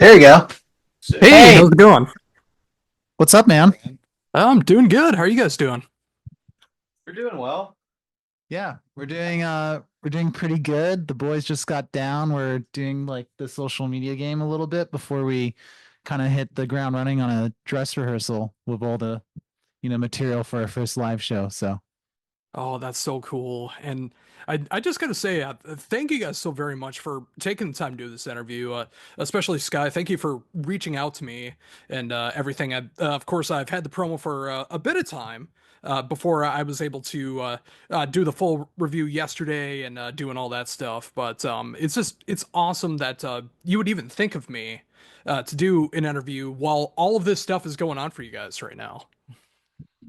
There you go. Hey, Hey, how's it going? what's up, man? I'm doing good. How are you guys doing? We're doing well. Yeah, we're doing pretty good. The boys just got down. We're doing like the social media game a little bit before we kind of hit the ground running on a dress rehearsal with all the, material for our first live show. So, Oh, that's so cool. And I just gotta say, thank you guys so very much for taking the time to do this interview. Especially Sky, thank you for reaching out to me and everything. Of course, I've had the promo for a bit of time before I was able to do the full review yesterday and doing all that stuff. But it's awesome that you would even think of me to do an interview while all of this stuff is going on for you guys right now.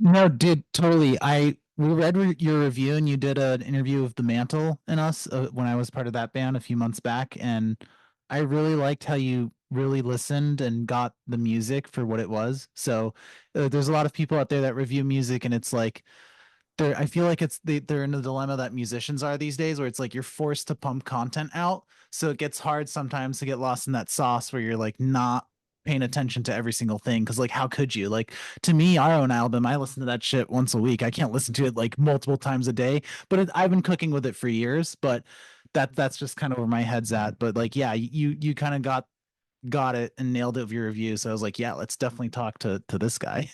no, dude, totally. We read your review and you did an interview with The Mantle and us when I was part of that band a few months back, and I really liked how you really listened and got the music for what it was. So there's a lot of people out there that review music, and it's like I feel like they're in the dilemma that musicians are these days, where it's like you're forced to pump content out, so it gets hard sometimes to get lost in that sauce where you're like not paying attention to every single thing. Because like, how could you? Like, to me, our own album, I listen to that shit once a week. I can't listen to it like multiple times a day, but I've been cooking with it for years. But that's just kind of where my head's at. But like, yeah, you kind of got it and nailed it with your review. So I was like, yeah, let's definitely talk to this guy.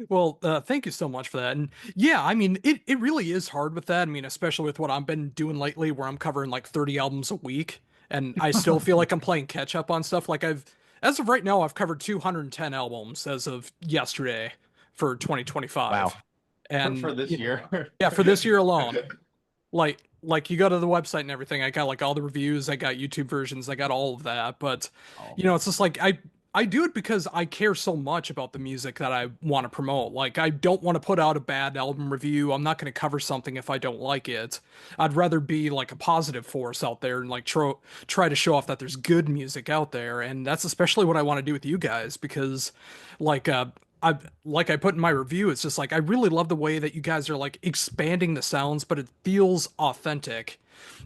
Well, thank you so much for that. And yeah, I mean, it really is hard with that. I mean, especially with what I've been doing lately, where I'm covering like 30 albums a week, and I still feel like I'm playing catch up on stuff. As of right now, I've covered 210 albums as of yesterday for 2025. Wow. And For this year. yeah, for this year alone, like you go to the website and everything, I got like all the reviews, I got YouTube versions, I got all of that. But Oh, it's just like I do it because I care so much about the music that I want to promote. Like I don't want to put out a bad album review. I'm not going to cover something if I don't like it. I'd rather be like a positive force out there and like try to show off that there's good music out there. And that's especially what I want to do with you guys because like I put in my review, it's just like I really love the way that you guys are like expanding the sounds, but it feels authentic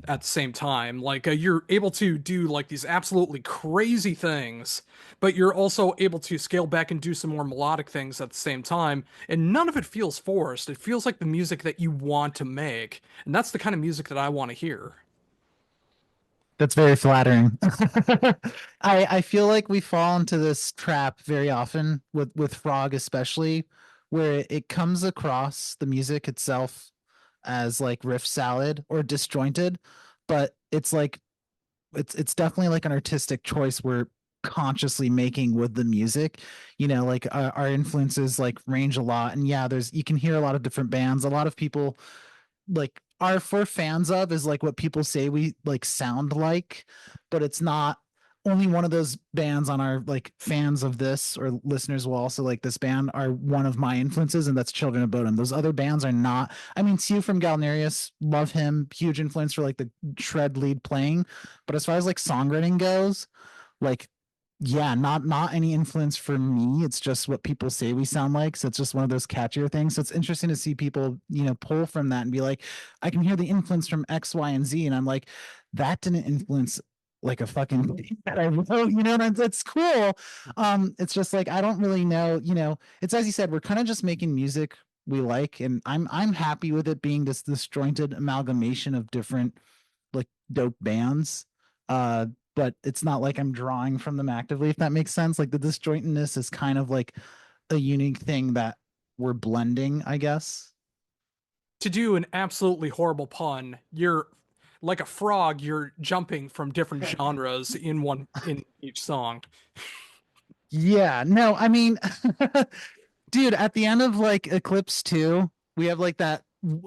at the same time. Like you're able to do like these absolutely crazy things, but you're also able to scale back and do some more melodic things at the same time, and none of it feels forced. It feels like the music that you want to make, and that's the kind of music that I want to hear. that's very flattering. I feel like we fall into this trap very often with Frog especially, where it comes across the music itself as like riff salad or disjointed, but it's definitely like an artistic choice we're consciously making with the music. Like our influences like range a lot, and yeah, there's you can hear a lot of different bands. A lot of people like are for fans of is like what people say we like sound like, but it's not. Only one of those bands on our like fans of this or listeners will also like this band are one of my influences, and that's Children of Bodom. Those other bands are not. I mean, Sue from Galnerius, love him, huge influence for like the shred lead playing, but as far as like songwriting goes, like, yeah, not any influence for me. It's just what people say we sound like. So it's just one of those catchier things. So it's interesting to see people, pull from that and be like, I can hear the influence from X, Y, and Z. And I'm like, that didn't influence like a fucking thing that I wrote, and that's cool. It's just like I don't really know, it's as you said, we're kind of just making music we like, and I'm happy with it being this disjointed amalgamation of different like dope bands. Uh, but it's not like I'm drawing from them actively, if that makes sense. Like the disjointedness is kind of like a unique thing that we're blending, I guess. To do an absolutely horrible pun, you're like a frog, you're jumping from different genres in each song. Yeah, no, I mean, dude, at the end of like Eclipse 2, we have like that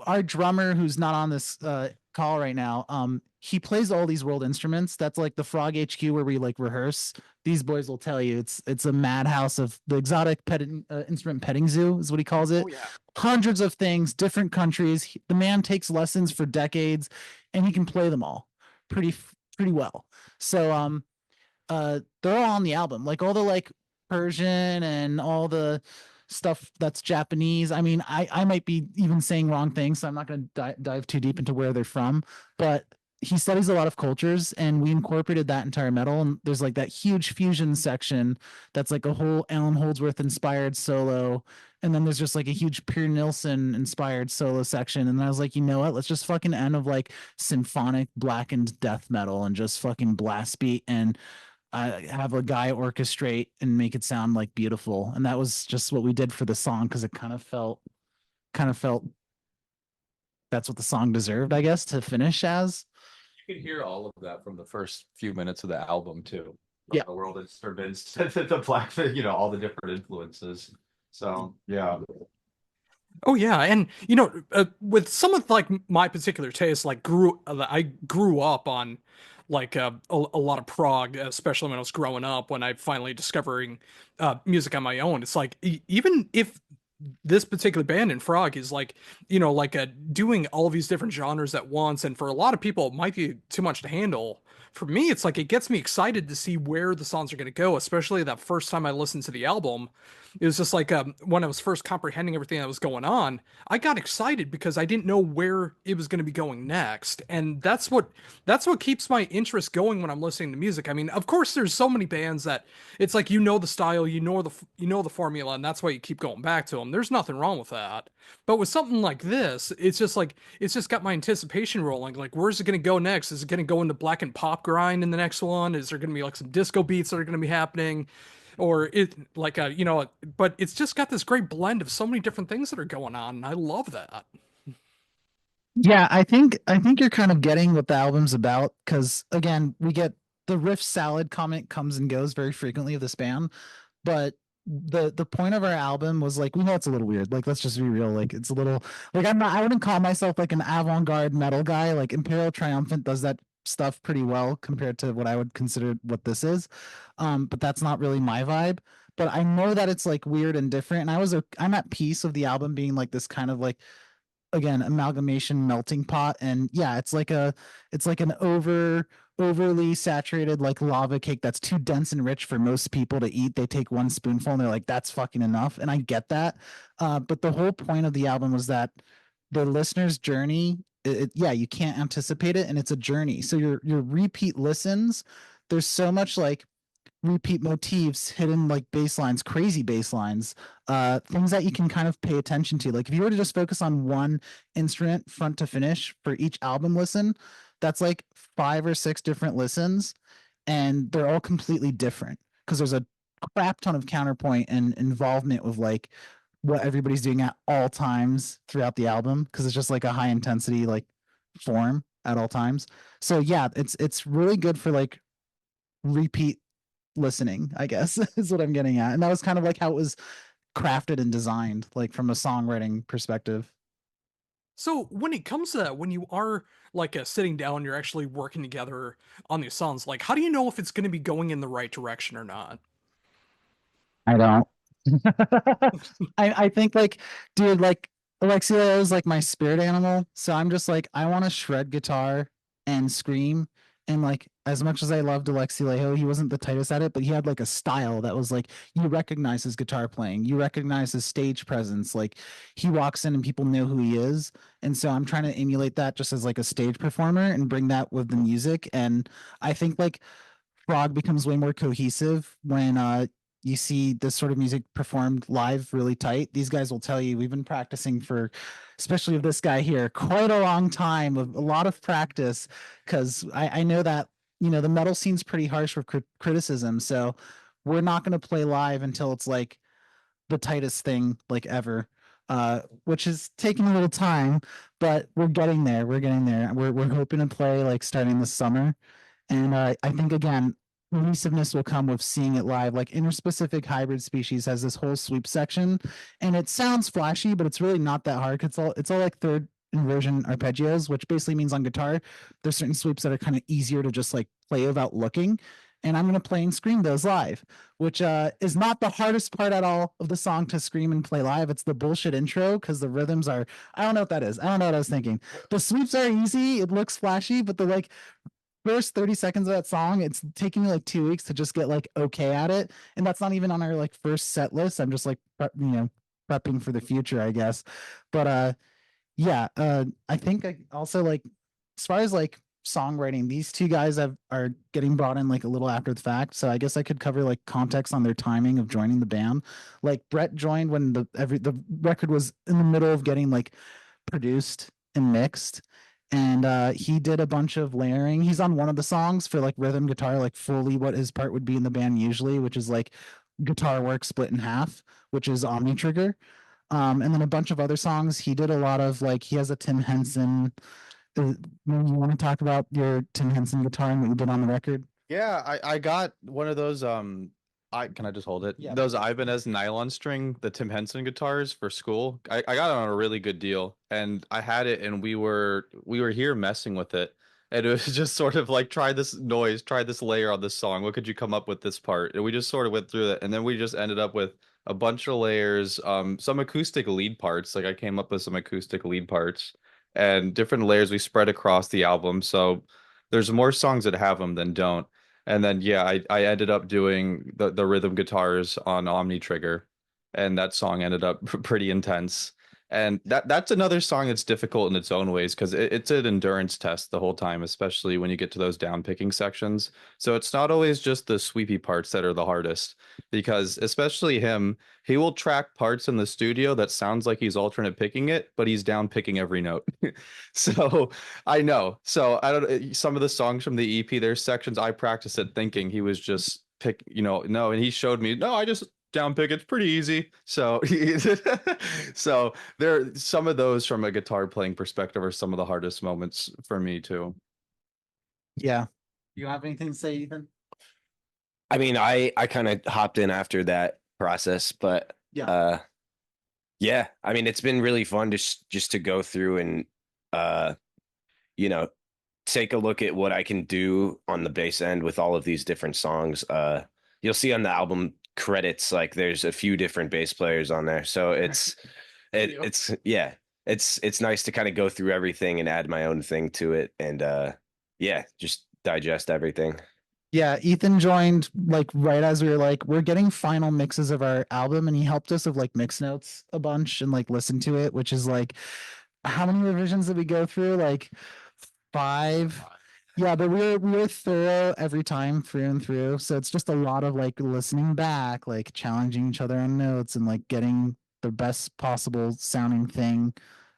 our drummer who's not on this call right now. He plays all these world instruments. That's like the Frog HQ where we like rehearse. These boys will tell you it's a madhouse of the exotic instrument petting zoo is what he calls Oh it. yeah. Hundreds of things, different countries. The man takes lessons for decades, and he can play them all pretty pretty well. So they're all on the album. Like all the like Persian and all the stuff that's Japanese. I mean, I might be even saying wrong things, so I'm not going to dive too deep into where they're from. But he studies a lot of cultures, and we incorporated that entire metal. And there's like that huge fusion section that's like a whole Alan Holdsworth inspired solo. And then there's just like a huge Pierre Nilsson inspired solo section. And I was like, you know what? Let's just fucking end of like symphonic blackened death metal and just fucking blast beat and have a guy orchestrate and make it sound like beautiful. And that was just what we did for the song because it kind of felt that's what the song deserved, I guess, to finish as. You can hear all of that from the first few minutes of the album too. Yeah. The world is convinced that the black, all the different influences. So yeah. Oh yeah, and with some of like my particular taste, like I grew up on like a lot of prog, especially when I was growing up. When I finally discovering music on my own, it's like even if this particular band in Frog is like, like doing all these different genres at once, and for a lot of people it might be too much to handle. For me, it's like it gets me excited to see where the songs are going to go, especially that first time I listened to the album. It was just like when I was first comprehending everything that was going on, I got excited because I didn't know where it was going to be going next, and that's what keeps my interest going when I'm listening to music. I mean, of course, there's so many bands that it's like the style, the formula, and that's why you keep going back to them. There's nothing wrong with that. But with something like this, it's just like it's just got my anticipation rolling. Like, where's it going to go next? Is it going to go into black and pop grind in the next one? Is there going to be like some disco beats that are going to be happening? Or it like but it's just got this great blend of so many different things that are going on, and I love that. Yeah, I think you're kind of getting what the album's about because again, we get the riff salad comment comes and goes very frequently of this band, but the point of our album was like we know it's a little weird. Like let's just be real. Like it's a little like I wouldn't call myself like an avant-garde metal guy. Like Imperial Triumphant does that stuff pretty well compared to what I would consider what this is. But that's not really my vibe. But I know that it's like weird and different. And I'm at peace of the album being like this kind of like again amalgamation melting pot. And yeah, it's like an overly saturated like lava cake that's too dense and rich for most people to eat. They take one spoonful and they're like, that's fucking enough. And I get that. But the whole point of the album was that the listener's journey, yeah, you can't anticipate it, and it's a journey. So your repeat listens, there's so much like repeat motifs, hidden like bass lines, crazy bass lines, things that you can kind of pay attention to. Like if you were to just focus on one instrument front to finish for each album listen, that's like 5 or 6 different listens, and they're all completely different because there's a crap ton of counterpoint and involvement with like what everybody's doing at all times throughout the album because it's just like a high intensity like form at all times. So yeah, it's really good for like repeat listening, I guess, is what I'm getting at. And that was kind of like how it was crafted and designed, like from a songwriting perspective. So when it comes to that, when you are like sitting down, you're actually working together on these songs. Like, how do you know if it's going to be going in the right direction or not? I don't. I think like, dude, like Alexia is like my spirit animal. So I'm just like, I want to shred guitar and scream. And like, as much as I loved Alexilejo, he wasn't the tightest at it, but he had like a style that was like, you recognize his guitar playing, you recognize his stage presence. Like, he walks in and people know who he is. And so I'm trying to emulate that just as like a stage performer and bring that with the music. And I think like Frog becomes way more cohesive when you see this sort of music performed live really tight. These guys will tell you we've been practicing for, especially with this guy here, quite a long time, with a lot of practice, because I know that the metal scene's pretty harsh with criticism. So we're not going to play live until it's like the tightest thing like ever. Which is taking a little time, but we're getting there. We're getting there. We're hoping to play like starting this summer. And I think again, cohesiveness will come with seeing it live. Like Interspecific Hybrid Species has this whole sweep section, and it sounds flashy, but it's really not that hard. It's all like third inversion arpeggios, which basically means on guitar, there's certain sweeps that are kind of easier to just like play without looking. And I'm gonna play and scream those live, which is not the hardest part at all of the song to scream and play live. It's the bullshit intro because the rhythms are I don't know what that is. I don't know what I was thinking. The sweeps are easy, it looks flashy, but the like first 30 seconds of that song, it's taking me like 2 weeks to just get like okay at it. And that's not even on our like first set list. I'm just like prepping for the future, I guess. But yeah, I think I also like as far as like songwriting, these two guys are getting brought in like a little after the fact. So I guess I could cover like context on their timing of joining the band. Like Brett joined when the record was in the middle of getting like produced and mixed. And he did a bunch of layering. He's on one of the songs for like rhythm guitar, like fully what his part would be in the band usually, which is like guitar work split in half, which is Omni Trigger. And then a bunch of other songs. He did a lot of like he has a Tim Henson. You want to talk about your Tim Henson guitar and what you did on the record? Yeah, I got one of those I can I just hold it? Yeah. Those Ibanez nylon string, the Tim Henson guitars for school. I got it on a really good deal and I had it and we were here messing with it. And it was just sort of like try this noise, try this layer on this song. What could you come up with this part? And we just sort of went through it and then we just ended up with a bunch of layers, some acoustic lead parts. Like I came up with some acoustic lead parts and different layers we spread across the album. So there's more songs that have them than don't. And then yeah, I ended up doing the rhythm guitars on Omni Trigger, and that song ended up pretty intense. And that's another song that's difficult in its own ways because it's an endurance test the whole time, especially when you get to those down picking sections. So it's not always just the sweepy parts that are the hardest, because especially him, he will track parts in the studio that sounds like he's alternate picking it, but he's down picking every note. So I know. So I don't some of the songs from the EP, there's sections I practiced it thinking he was just pick, no, and he showed me, no, I just down pick, it's pretty easy. So so there some of those from a guitar playing perspective are some of the hardest moments for me too. Yeah. You have anything to say, Ethan? I mean, I kind of hopped in after that process, but Yeah. yeah, I mean, it's been really fun just to go through and you know, take a look at what I can do on the bass end with all of these different songs. You'll see on the album credits like there's a few different bass players on there, so it's nice to kind of go through everything and add my own thing to it, and yeah, just digest everything. Yeah, Ethan joined like right as we were like, we're getting final mixes of our album, and he helped us with like mix notes a bunch and like listen to it, which is like, how many revisions did we go through? Like 5. Yeah, but we were thorough every time through and through. So it's just a lot of like listening back, like challenging each other on notes and like getting the best possible sounding thing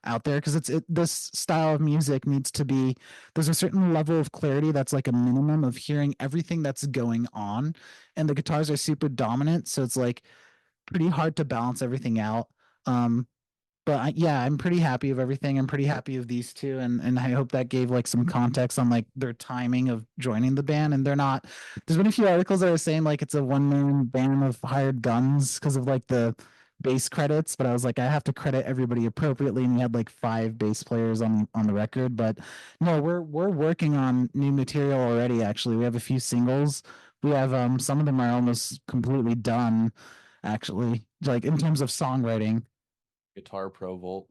out there. Because this style of music needs to be, there's a certain level of clarity that's like a minimum of hearing everything that's going on. And the guitars are super dominant. So it's like pretty hard to balance everything out. But yeah, I'm pretty happy of everything. I'm pretty happy of these two, and I hope that gave like some context on like their timing of joining the band. And they're not. There's been a few articles that are saying like it's a one-man band of hired guns because of like the bass credits, but I was like, I have to credit everybody appropriately, and we had like 5 bass players on the record. But no, we're working on new material already. Actually, we have a few singles. We have some of them are almost completely done. Actually, like in terms of songwriting. Guitar Pro Volt.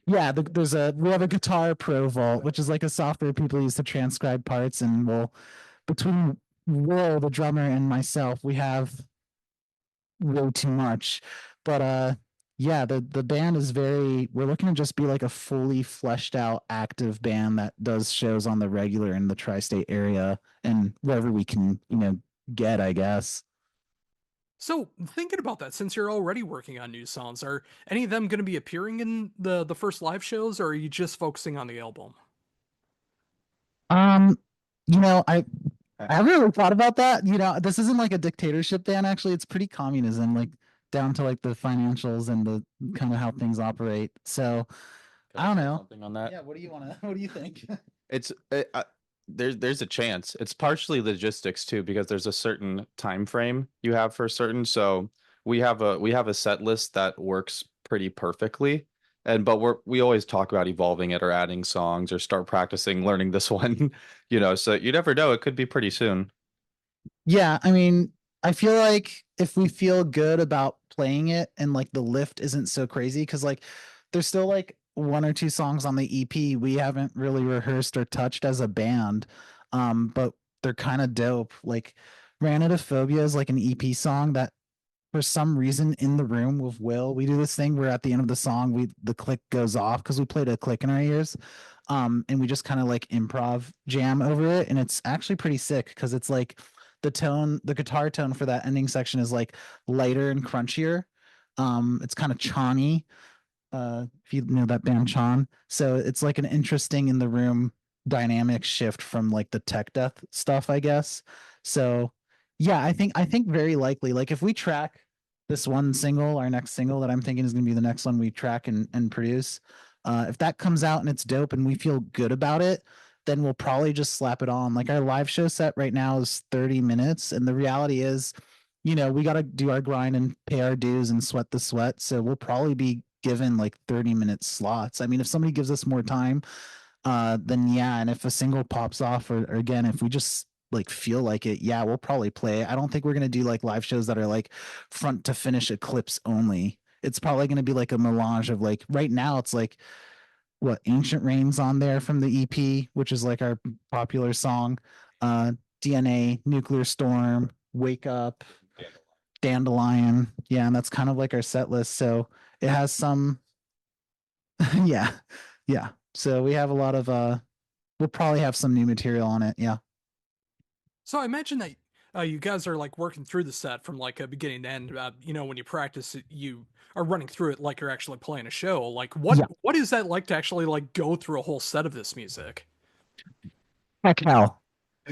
Yeah, we have a Guitar Pro Vault, which is like a software people use to transcribe parts, and between Will, the drummer, and myself, we have way too much. But yeah, the band is we're looking to just be like a fully fleshed out active band that does shows on the regular in the tri-state area and wherever we can, get, I guess. So, thinking about that, since you're already working on new songs, are any of them going to be appearing in the first live shows, or are you just focusing on the album? Um, I haven't really thought about that. This isn't like a dictatorship band, actually. It's pretty communism, like down to like the financials and the kind of how things operate. So Can I don't say know. something on that? Yeah, what do you think? It's there's a chance. It's partially logistics too because there's a certain time frame you have for certain. So we have a set list that works pretty perfectly. But we always talk about evolving it or adding songs or start practicing learning this one, so you never know, it could be pretty soon. Yeah, I mean, I feel like if we feel good about playing it and like the lift isn't so crazy, because like there's still like 1 or 2 songs on the EP we haven't really rehearsed or touched as a band. But they're kind of dope. Like Ranitophobia is like an EP song that for some reason in the room with Will, we do this thing where at the end of the song, the click goes off because we played a click in our ears. And we just kind of like improv jam over it. And it's actually pretty sick because it's like the guitar tone for that ending section is like lighter and crunchier. It's kind of chawny. If you know that band Chan. So it's like an interesting in the room dynamic shift from like the tech death stuff, I guess. So yeah, I think very likely, like if we track this one single, our next single that I'm thinking is gonna be the next one we track and produce, if that comes out and it's dope and we feel good about it, then we'll probably just slap it on. Like our live show set right now is 30 minutes, and the reality is, we got to do our grind and pay our dues and sweat the sweat. So we'll probably be given like 30-minute slots. I mean, if somebody gives us more time, then yeah. And if a single pops off, or again, if we just like feel like it, yeah, we'll probably play. I don't think we're gonna do like live shows that are like front to finish Eclipse only. It's probably gonna be like a melange of like right now it's like what Ancient Rain's on there from the EP, which is like our popular song. DNA, Nuclear Storm, Wake Up, Dandelion. Yeah, and that's kind of like our set list. So it has some yeah. Yeah. So we have a lot of we'll probably have some new material on it. Yeah. So I imagine that you guys are like working through the set from like a beginning to end. When you practice it, you are running through it like you're actually playing a show. Like what Yeah. what is that like to actually like go through a whole set of this music? Heck hell.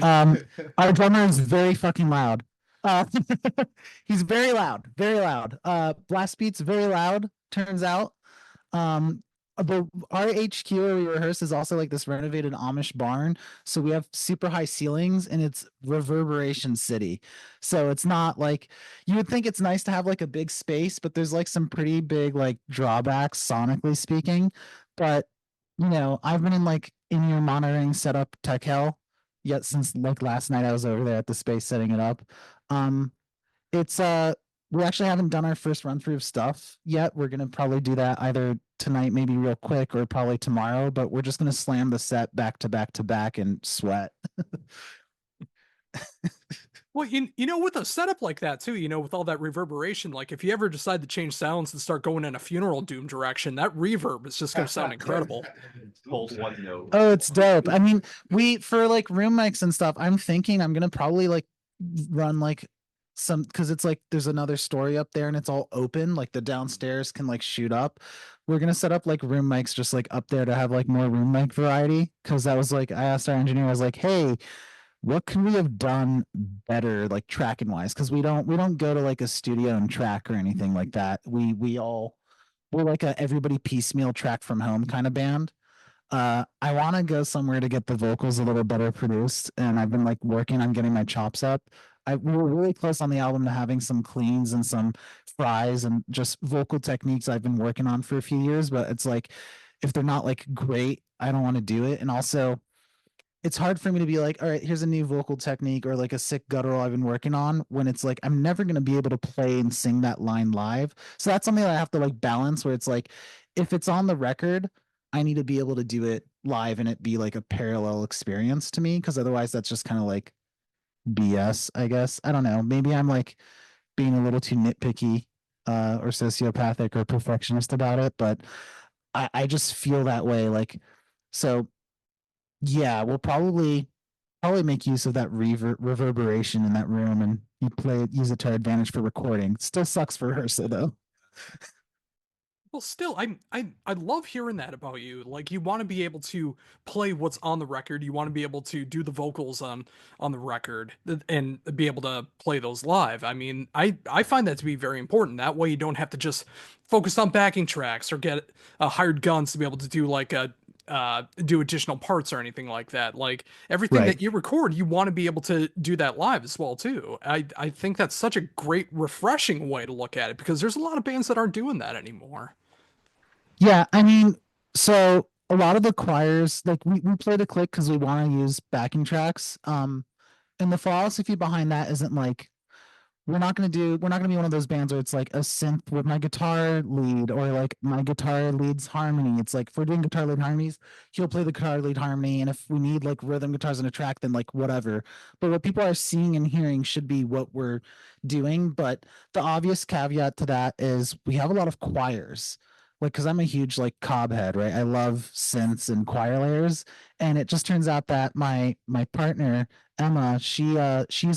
Our drummer is very fucking loud. Uh, he's very loud, very loud. Blast beats very loud, turns out. But our HQ where we rehearse is also like this renovated Amish barn. So we have super high ceilings and it's reverberation city. So it's not like you would think it's nice to have like a big space, but there's like some pretty big like drawbacks sonically speaking. But I've been in like in-ear monitoring setup tech hell yet since like last night I was over there at the space setting it up. Um it's we actually haven't done our first run through of stuff yet. We're gonna probably do that either tonight, maybe real quick, or probably tomorrow, but we're just gonna slam the set back to back to back and sweat. Well, with a setup like that too, with all that reverberation, like if you ever decide to change sounds and start going in a funeral doom direction, that reverb is just going to sound incredible. Hold one note. Oh, it's dope. I mean, we for like room mics and stuff, I'm thinking I'm gonna probably like run like some because it's like there's another story up there and it's all open, like the downstairs can like shoot up. We're gonna set up like room mics just like up there to have like more room mic variety. Cause that was like I asked our engineer, I was like, hey, what could we have done better like tracking wise? Because we don't go to like a studio and track or anything like that. We're like a everybody piecemeal track from home kind of band. I want to go somewhere to get the vocals a little better produced, and I've been like working on getting my chops up. We were really close on the album to having some cleans and some fries and just vocal techniques I've been working on for a few years, but it's like if they're not like great, I don't want to do it. And also it's hard for me to be like, all right, here's a new vocal technique or like a sick guttural I've been working on when it's like I'm never gonna be able to play and sing that line live. So that's something that I have to like balance where it's like if it's on the record, I need to be able to do it live and it be like a parallel experience to me because otherwise that's just kind of like BS, I guess. I don't know. Maybe I'm like being a little too nitpicky or sociopathic or perfectionist about it, but I just feel that way. Like so yeah, we'll probably make use of that reverberation in that room and use it to our advantage for recording. It still sucks for rehearsal though. Well, still, I love hearing that about you. Like, you want to be able to play what's on the record. You want to be able to do the vocals on the record and be able to play those live. I mean, I find that to be very important. That way, you don't have to just focus on backing tracks or get hired guns to be able to do like a do additional parts or anything like that. Like everything Right. that you record, you want to be able to do that live as well too. I think that's such a great, refreshing way to look at it because there's a lot of bands that aren't doing that anymore. Yeah, I mean, so a lot of the choirs, like we play the click because we want to use backing tracks. And the philosophy behind that isn't like we're not gonna be one of those bands where it's like a synth with my guitar lead or like my guitar leads harmony. It's like if we're doing guitar lead harmonies, he'll play the guitar lead harmony, and if we need like rhythm guitars in a track, then like whatever. But what people are seeing and hearing should be what we're doing. But the obvious caveat to that is we have a lot of choirs. Like, because I'm a huge like cob head, right? I love synths and choir layers, and it just turns out that my partner Emma, she's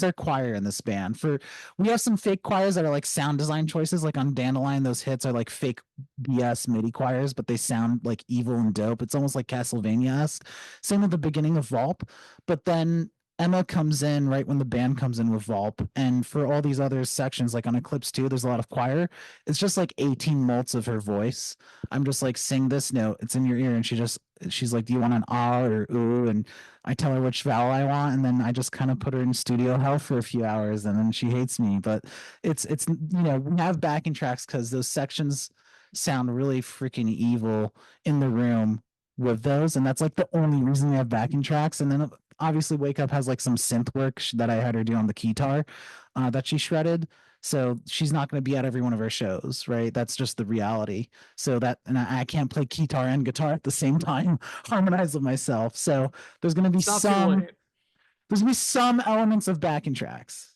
our choir in this band. For we have some fake choirs that are like sound design choices. Like on Dandelion, those hits are like fake BS MIDI choirs, but they sound like evil and dope. It's almost like Castlevania-esque. Same at the beginning of Volp, but then Emma comes in right when the band comes in with Volp, and for all these other sections, like on Eclipse 2, there's a lot of choir. It's just like 18 notes of her voice. I'm just like, sing this note, it's in your ear, and she's like, do you want an ah or ooh? And I tell her which vowel I want, and then I just kind of put her in studio hell for a few hours, and then she hates me. But it's we have backing tracks because those sections sound really freaking evil in the room with those, and that's like the only reason we have backing tracks. And then obviously Wake Up has like some synth work that I had her do on the guitar that she shredded. So she's not going to be at every one of our shows, right? That's just the reality. So that, and I can't play guitar and guitar at the same time, harmonize with myself. So there's going to be It's not too late. some elements of backing tracks.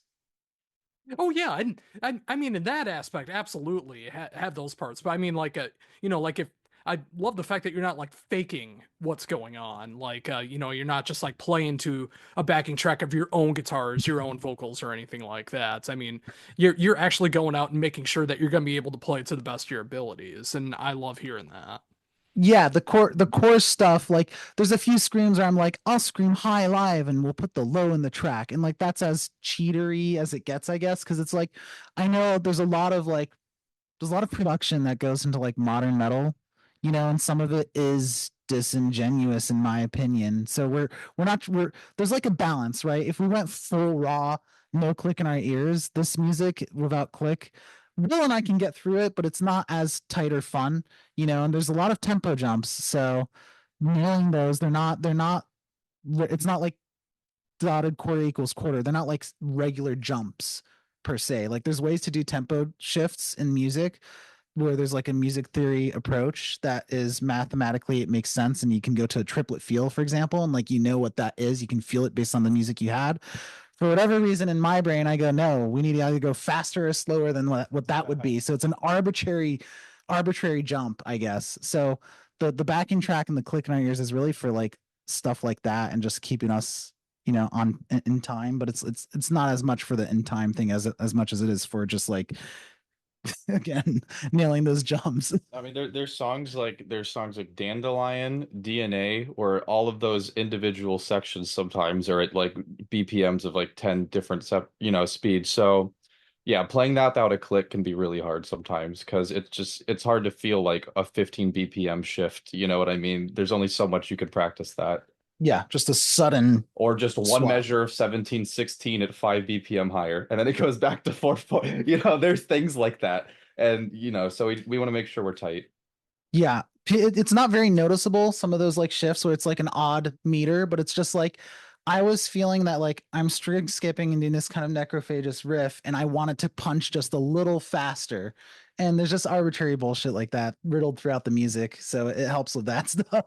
Oh yeah, and I mean in that aspect, absolutely have those parts. But I mean, like like if I love the fact that you're not like faking what's going on. Like you're not just like playing to a backing track of your own guitars, your own vocals, or anything like that. I mean, you're actually going out and making sure that you're going to be able to play it to the best of your abilities, and I love hearing that. Yeah, the core stuff, like there's a few screams where I'm like, I'll scream high live and we'll put the low in the track. And like that's as cheatery as it gets, I guess, because it's like I know there's a lot of production that goes into like modern metal, and some of it is disingenuous in my opinion. So we're not we're there's like a balance, right? If we went full raw, no click in our ears, this music without click, Will and I can get through it, but it's not as tight or fun, and there's a lot of tempo jumps. So nailing those, it's not like dotted quarter equals quarter. They're not like regular jumps per se. Like there's ways to do tempo shifts in music where there's like a music theory approach that is mathematically it makes sense, and you can go to a triplet feel, for example, and like what that is. You can feel it based on the music you had. For whatever reason in my brain, I go, no, we need to either go faster or slower than what that would be. So it's an arbitrary jump, I guess. So the backing track and the click in our ears is really for like stuff like that and just keeping us on in time, but it's not as much for the in time thing as much as it is for just like again nailing those jumps. I mean, there's songs like Dandelion, DNA, where all of those individual sections sometimes are at like BPMs of like 10 different speeds. So yeah, playing that without a click can be really hard sometimes because it's hard to feel like a 15 BPM shift. You know what I mean? There's only so much you could practice that. Yeah, just a sudden Or just one swap. measure of 17/16 at 5 BPM higher, and then it goes back to 4. There's things like that. And so we want to make sure we're tight. Yeah, it's not very noticeable, some of those like shifts where it's like an odd meter, but it's just like I was feeling that like I'm string skipping and doing this kind of necrophagous riff, and I wanted to punch just a little faster. And there's just arbitrary bullshit like that riddled throughout the music, so it helps with that stuff.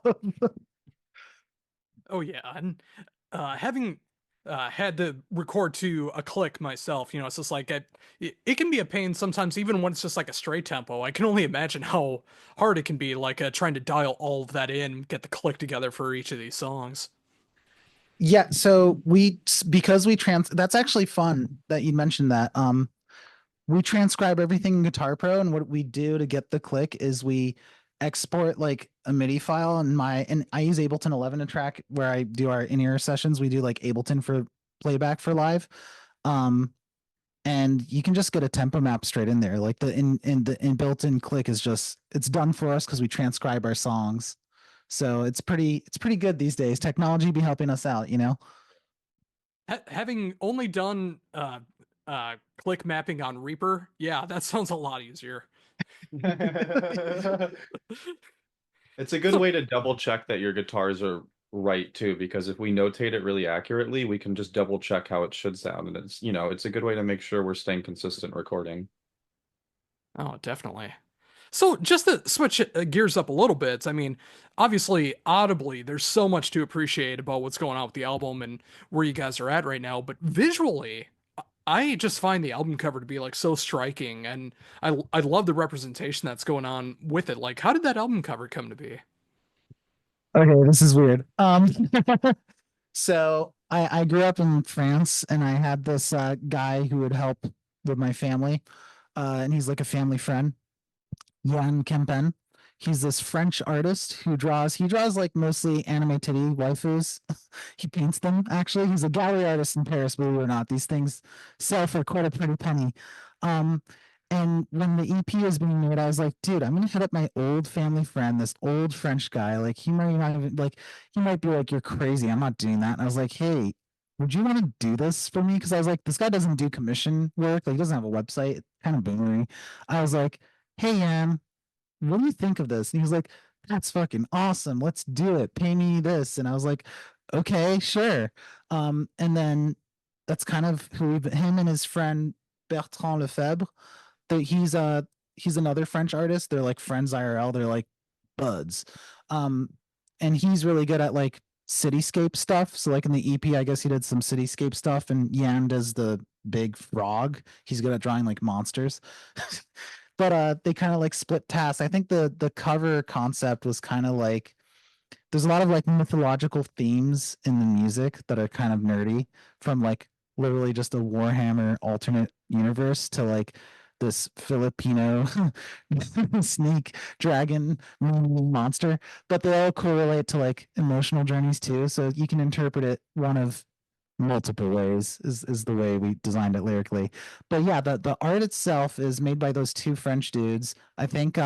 Oh yeah, and having had to record to a click myself, it's just like it can be a pain sometimes, even when it's just like a straight tempo. I can only imagine how hard it can be, like trying to dial all of that in, get the click together for each of these songs. Yeah, so because we that's actually fun that you mentioned that. We transcribe everything in Guitar Pro, and what we do to get the click is we export like a MIDI file, and I use Ableton 11 to track where I do our in-ear sessions. We do like Ableton for playback for live. And you can just get a tempo map straight in there. Like the built-in click is just it's done for us because we transcribe our songs. So it's pretty good these days. Technology be helping us out, Having only done click mapping on Reaper, yeah, that sounds a lot easier. It's a good way to double check that your guitars are right too, because if we notate it really accurately, we can just double check how it should sound, and it's, it's a good way to make sure we're staying consistent recording. Oh, definitely. So just to switch gears up a little bit, I mean, obviously, audibly, there's so much to appreciate about what's going on with the album and where you guys are at right now. But visually, I just find the album cover to be like so striking, and I love the representation that's going on with it. Like, how did that album cover come to be? Okay, this is weird. So I grew up in France, and I had this guy who would help with my family, and he's like a family friend, Jan Kempen. He's this French artist who he draws like mostly anime titty waifus. He paints them, actually. He's a gallery artist in Paris, believe it or not. These things sell for quite a pretty penny. Um, and when the EP was being made, I was like, dude, I'm gonna hit up my old family friend, this old French guy. Like he might not even like he might be like, you're crazy. I'm not doing that. And I was like, hey, would you want to do this for me? Because I was like, this guy doesn't do commission work. Like he doesn't have a website. Kind of boring. I was like, hey, Yan, what do you think of this? And he was like, that's fucking awesome. Let's do it. Pay me this. And I was like, okay, sure. And then that's kind of him and his friend Bertrand Lefebvre. He's another French artist. They're like friends IRL. They're like buds. Um, and he's really good at like cityscape stuff. So like in the EP, I guess he did some cityscape stuff, and Yan does the big frog. He's good at drawing like monsters. But they kind of like split tasks. I think the cover concept was kind of like there's a lot of like mythological themes in the music that are kind of nerdy, from like literally just a Warhammer alternate universe to like this Filipino snake dragon monster, but they all correlate to like emotional journeys too. So you can interpret it one of multiple ways is the way we designed it lyrically. But yeah, the art itself is made by those two French dudes. I think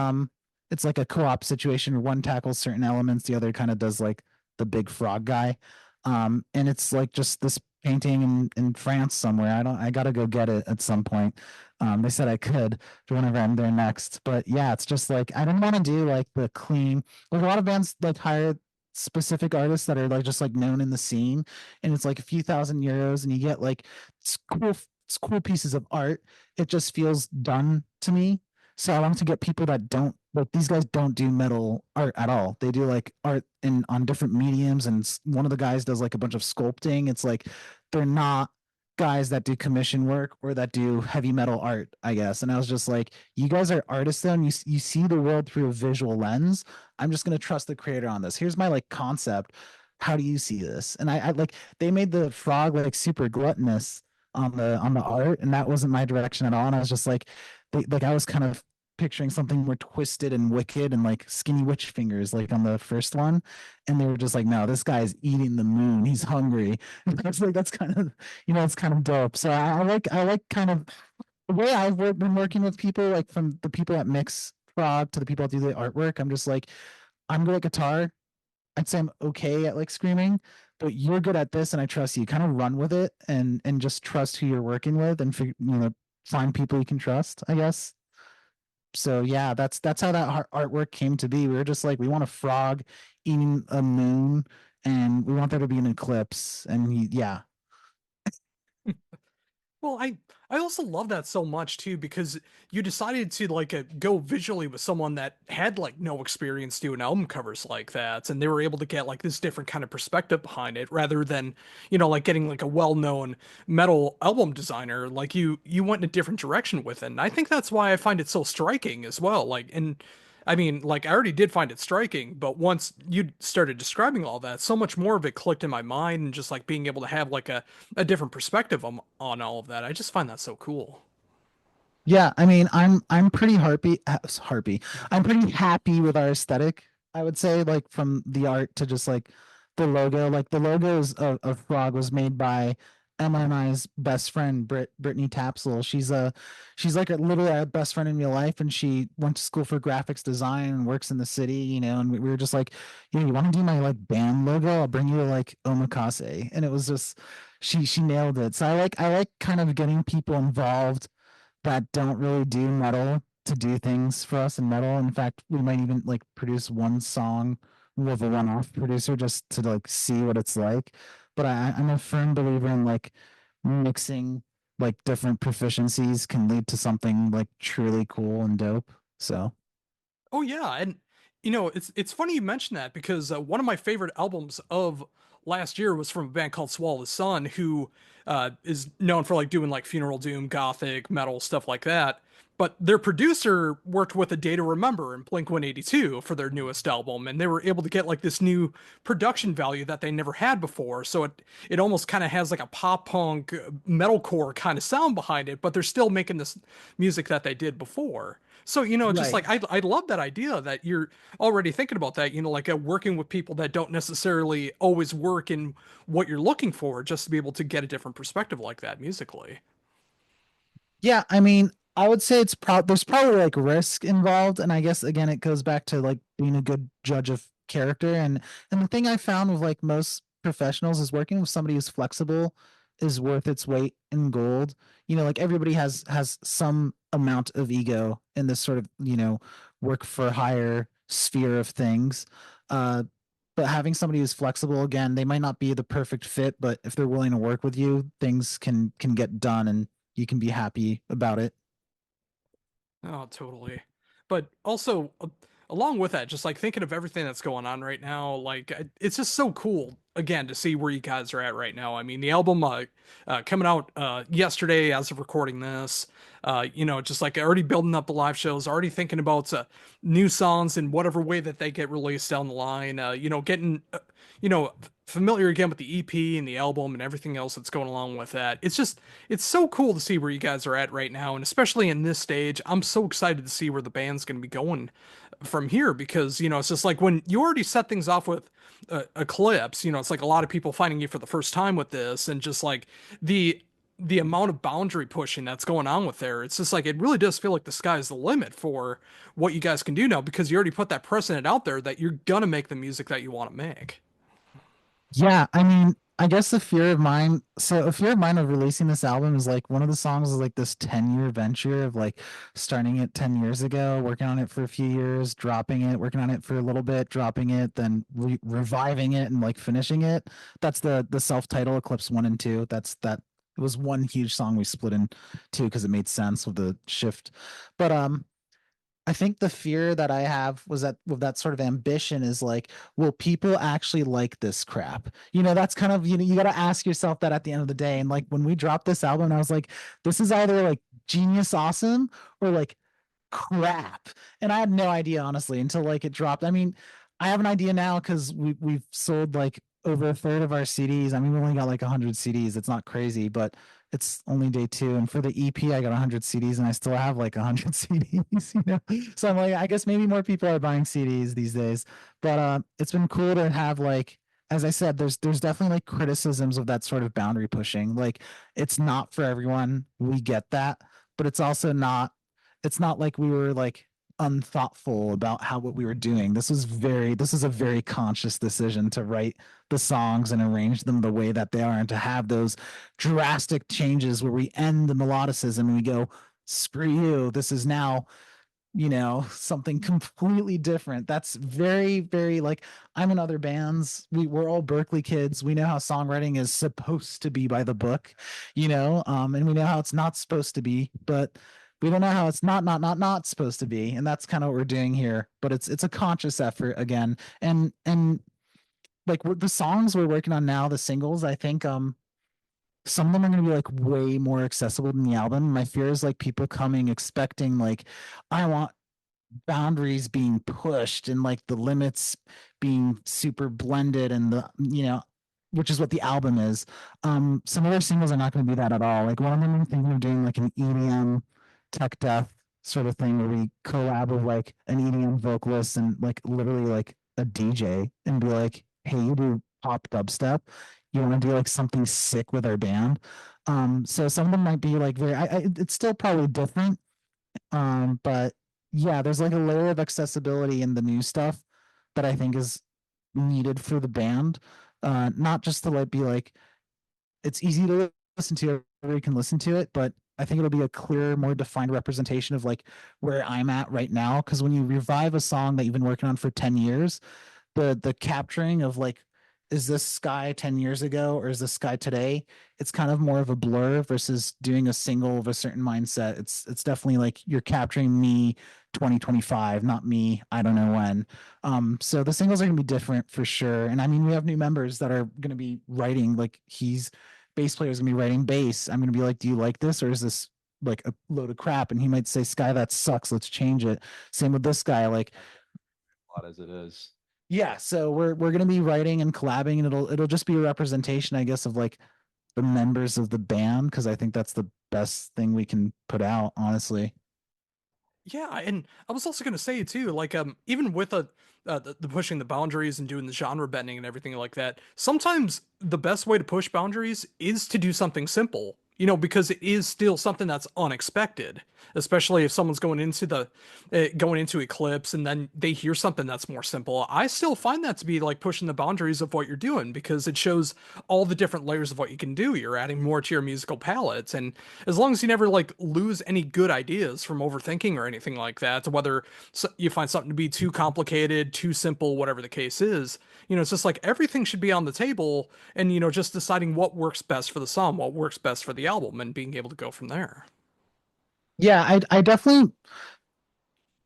it's like a co-op situation where one tackles certain elements, the other kind of does like the big frog guy. And it's like just this painting in France somewhere. I gotta go get it at some point. They said I could whenever I'm there next. But yeah, it's just like I don't want to do like the clean, like a lot of bands like hire specific artists that are like just like known in the scene, and it's like a few €1,000 and you get like it's cool pieces of art. It just feels done to me. So I want to get people that don't like these guys don't do metal art at all. They do like art in on different mediums, and one of the guys does like a bunch of sculpting. It's like they're not guys that do commission work or that do heavy metal art, I guess. And I was just like, you guys are artists though, and you see the world through a visual lens. I'm just gonna trust the creator on this. Here's my like concept. How do you see this? And I like they made the frog like super gluttonous on the art, and that wasn't my direction at all. And I was just like, like I was kind of picturing something more twisted and wicked and like skinny witch fingers like on the first one, and they were just like, no, this guy's eating the moon, he's hungry. And I was like, that's kind of it's kind of dope. So I like kind of the way been working with people, like from the people that mix Frog to the people that do the artwork. I'm just like, I'm good at guitar. I'd say I'm okay at like screaming, but you're good at this, and I trust you. Kind of run with it, and just trust who you're working with, and find people you can trust, I guess. So yeah, that's how that artwork came to be. We were just like, we want a frog eating a moon, and we want there to be an eclipse, and yeah. Well, I also love that so much too because you decided to like go visually with someone that had like no experience doing album covers like that, and they were able to get like this different kind of perspective behind it rather than like getting like a well-known metal album designer. Like you went in a different direction with it, and I think that's why I find it so striking as well. Like, and I mean, like I already did find it striking, but once you started describing all that, so much more of it clicked in my mind, and just like being able to have like a different perspective on all of that. I just find that so cool. Yeah, I mean, I'm pretty harpy. I'm pretty happy with our aesthetic. I would say, like from the art to just like the logo. Like the logos of Frog was made by Emma and I's best friend, Brittany Tapsel. She's like literally our best friend in real life, and she went to school for graphics design and works in the city. And we were just like, you want to do my like band logo? I'll bring you to like Omakase, and it was just she nailed it. So I like kind of getting people involved that don't really do metal to do things for us in metal. In fact, we might even like produce one song more of a one-off producer just to like see what it's like. But I'm a firm believer in like mixing like different proficiencies can lead to something like truly cool and dope. So Oh yeah, and it's funny you mention that because one of my favorite albums of last year was from a band called Swallow the Sun, who is known for like doing like funeral doom, gothic, metal stuff like that. But their producer worked with A Day to Remember and Blink 182 for their newest album, and they were able to get like this new production value that they never had before. So it almost kind of has like a pop punk metalcore kind of sound behind it, but they're still making this music that they did before. So, just right. like I love that idea that you're already thinking about that, like working with people that don't necessarily always work in what you're looking for, just to be able to get a different perspective like that musically. Yeah, I mean, I would say there's probably like risk involved, and I guess again it goes back to like being a good judge of character, and the thing I found with like most professionals is working with somebody who's flexible is worth its weight in gold. Like everybody has some amount of ego in this sort of, work for hire sphere of things. Uh but having somebody who's flexible, again, they might not be the perfect fit, but if they're willing to work with you, things can get done and you can be happy about it. Oh, totally. But also, along with that, just like thinking of everything that's going on right now, like it's just so cool again to see where you guys are at right now. I mean, the album coming out yesterday as of recording this, just like already building up the live shows, already thinking about new songs in whatever way that they get released down the line. Getting familiar again with the EP and the album and everything else that's going along with that. It's so cool to see where you guys are at right now, and especially in this stage, I'm so excited to see where the band's going to be going from here because it's just like when you already set things off with Eclipse, it's like a lot of people finding you for the first time with this, and just like the amount of boundary pushing that's going on with there, it's just like it really does feel like the sky's the limit for what you guys can do now because you already put that precedent out there that you're gonna make the music that you want to make. Yeah, I mean, I guess a fear of mine of releasing this album is like one of the songs is like this 10-year venture of like starting it 10 years ago, working on it for a few years, dropping it, working on it for a little bit, dropping it, then reviving it and like finishing it. That's the self-title Eclipse 1 and 2. It was one huge song we split in two because it made sense with the shift. But I think the fear that I have was that with that sort of ambition is like, will people actually like this crap? That's kind of, you got to ask yourself that at the end of the day. And like when we dropped this album, I was like, this is either like genius awesome or like crap. And I had no idea, honestly, until like it dropped. I mean, I have an idea now because we've sold like over a third of our CDs. I mean, we only got like 100 CDs. It's not crazy, but it's only day two. And for the EP, I got 100 CDs and I still have like 100 CDs. So I'm like, I guess maybe more people are buying CDs these days. But it's been cool to have like, as I said, there's definitely like criticisms of that sort of boundary pushing. Like it's not for everyone. We get that, but it's not like we were like unthoughtful about how what we were doing. This is a very conscious decision to write the songs and arrange them the way that they are and to have those drastic changes where we end the melodicism and we go, screw you. This is now, something completely different. That's very, very like I'm in other bands. We're all Berkeley kids. We know how songwriting is supposed to be by the book, and we know how it's not supposed to be, but we don't know how it's not supposed to be. And that's kind of what we're doing here. But it's a conscious effort again. And like the songs we're working on now, the singles, I think some of them are going to be like way more accessible than the album. My fear is like people coming expecting like I want boundaries being pushed and like the limits being super blended and which is what the album is. Some of their singles are not going to be that at all. Like one of them I'm thinking of doing like an EDM tech death sort of thing where we collab with like an EDM vocalist and like literally like a DJ and be like, hey, you do pop dubstep. You want to do like something sick with our band. So some of them might be like it's still probably different. But yeah, there's like a layer of accessibility in the new stuff that I think is needed for the band. Not just to like be like it's easy to listen to, everybody can listen to it, but I think it'll be a clear, more defined representation of like where I'm at right now. Because when you revive a song that you've been working on for 10 years, the capturing of like, is this Sky 10 years ago or is this Sky today? It's kind of more of a blur versus doing a single of a certain mindset. It's definitely like you're capturing me 2025, not me, I don't know when. So the singles are gonna be different for sure. And I mean, we have new members that are gonna be writing, like bass player is gonna be writing bass. I'm gonna be like, do you like this or is this like a load of crap? And he might say, Sky, that sucks, let's change it. Same with this guy, like, A lot as it is. yeah, so we're gonna be writing and collabing, and it'll just be a representation, I guess, of like the members of the band, because I think that's the best thing we can put out, honestly. Yeah, and I was also gonna say too, like even with the pushing the boundaries and doing the genre bending and everything like that, sometimes the best way to push boundaries is to do something simple. You know, because it is still something that's unexpected, especially if someone's going into Eclipse and then they hear something that's more simple. I still find that to be like pushing the boundaries of what you're doing because it shows all the different layers of what you can do. You're adding more to your musical palette, and as long as you never like lose any good ideas from overthinking or anything like that, whether you find something to be too complicated, too simple, whatever the case is, you know, it's just like everything should be on the table and, you know, just deciding what works best for the song, what works best for the album, and being able to go from there. Yeah, I definitely,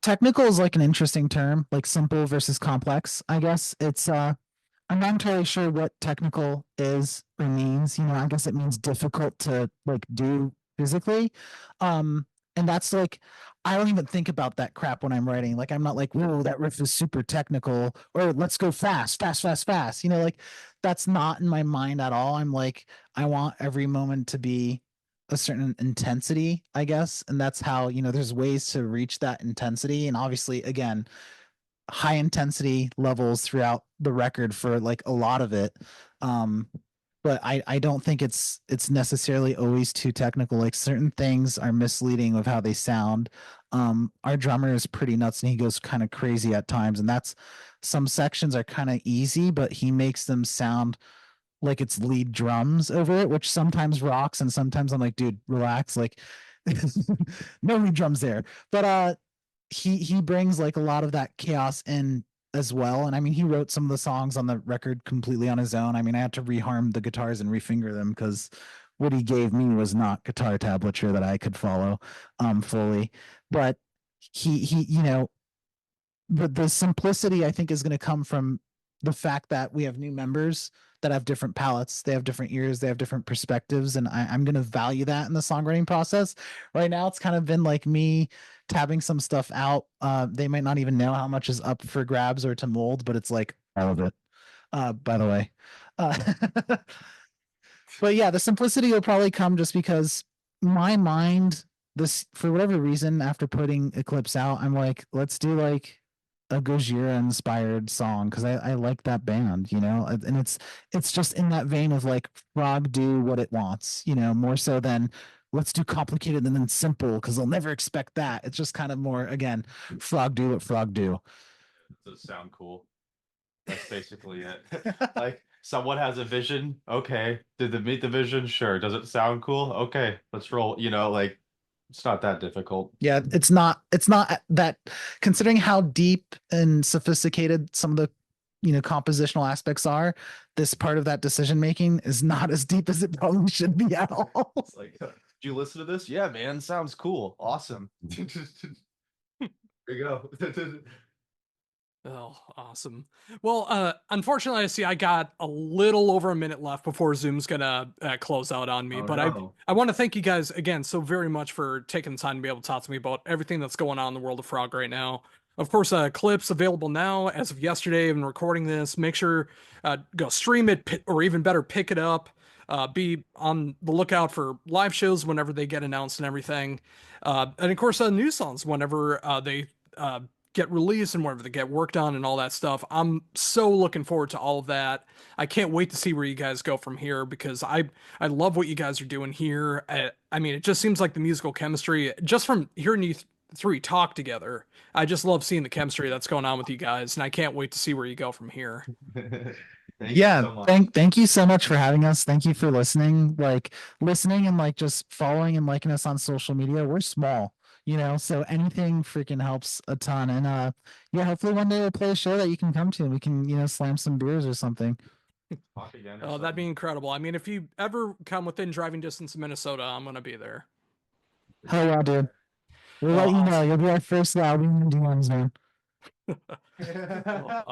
technical is like an interesting term, like simple versus complex, I guess. I'm not entirely sure what technical is or means. You know, I guess it means difficult to like do physically. And that's like, I don't even think about that crap when I'm writing. Like, I'm not like, whoa, that riff is super technical, or let's go fast, fast, fast, fast. You know, like that's not in my mind at all. I'm like, I want every moment to be a certain intensity, I guess. And that's how, you know, there's ways to reach that intensity. And obviously, again, high intensity levels throughout the record for like a lot of it. Um, but I don't think it's necessarily always too technical. Like certain things are misleading of how they sound. Our drummer is pretty nuts and he goes kind of crazy at times, and that's some sections are kind of easy, but he makes them sound like it's lead drums over it, which sometimes rocks, and sometimes I'm like, dude, relax, like no lead drums there. But he brings like a lot of that chaos in as well. And I mean, he wrote some of the songs on the record completely on his own. I mean, I had to reharm the guitars and refinger them because what he gave me was not guitar tablature that I could follow fully. But he you know, the simplicity I think is going to come from the fact that we have new members that have different palettes, they have different ears, they have different perspectives, and I'm going to value that in the songwriting process. Right now, it's kind of been like me tabbing some stuff out. They might not even know how much is up for grabs or to mold, but it's like all of it. By the way, uh, but yeah, the simplicity will probably come just because my mind, this for whatever reason, after putting Eclipse out, I'm like, let's do like a Gojira inspired song because I like that band, you know, and it's just in that vein of like Frog do what it wants, you know, more so than let's do complicated and then simple because they'll never expect that. It's just kind of more again, Frog do what Frog do. Does it sound cool? That's basically it. Like someone has a vision. Okay. Did they meet the vision? Sure. Does it sound cool? Okay, let's roll. You know, like it's not that difficult. Yeah, it's not that, considering how deep and sophisticated some of the, you know, compositional aspects are, this part of that decision making is not as deep as it probably should be at all. It's like, do you listen to this? Yeah, man, sounds cool. Awesome. There you go. Oh, awesome. Well, unfortunately, I see I got a little over a minute left before Zoom's gonna close out on me. Oh, but no. I want to thank you guys again so very much for taking the time to be able to talk to me about everything that's going on in the world of Frog right now. Of course, Clips available now as of yesterday. I'm recording this. Make sure go stream it, or even better, pick it up. Be on the lookout for live shows whenever they get announced and everything. And of course, new songs whenever they get released and whenever they get worked on and all that stuff. I'm so looking forward to all of that. I can't wait to see where you guys go from here because I love what you guys are doing here. I mean, it just seems like the musical chemistry, just from hearing you three talk together, I just love seeing the chemistry that's going on with you guys, and I can't wait to see where you go from here. Thank you Yeah, so much. thank you so much for having us. Thank you for listening, like listening and like just following and liking us on social media. We're small, you know, so anything freaking helps a ton. And yeah, hopefully one day we'll play a show that you can come to and we can, you know, slam some beers or something. Talk again or Oh, that'd be something. incredible. I mean, if you ever come within driving distance of Minnesota, I'm gonna be there. Hell yeah, dude. We'll Oh, let you know. awesome. You'll be our first loud DMs, man. Oh,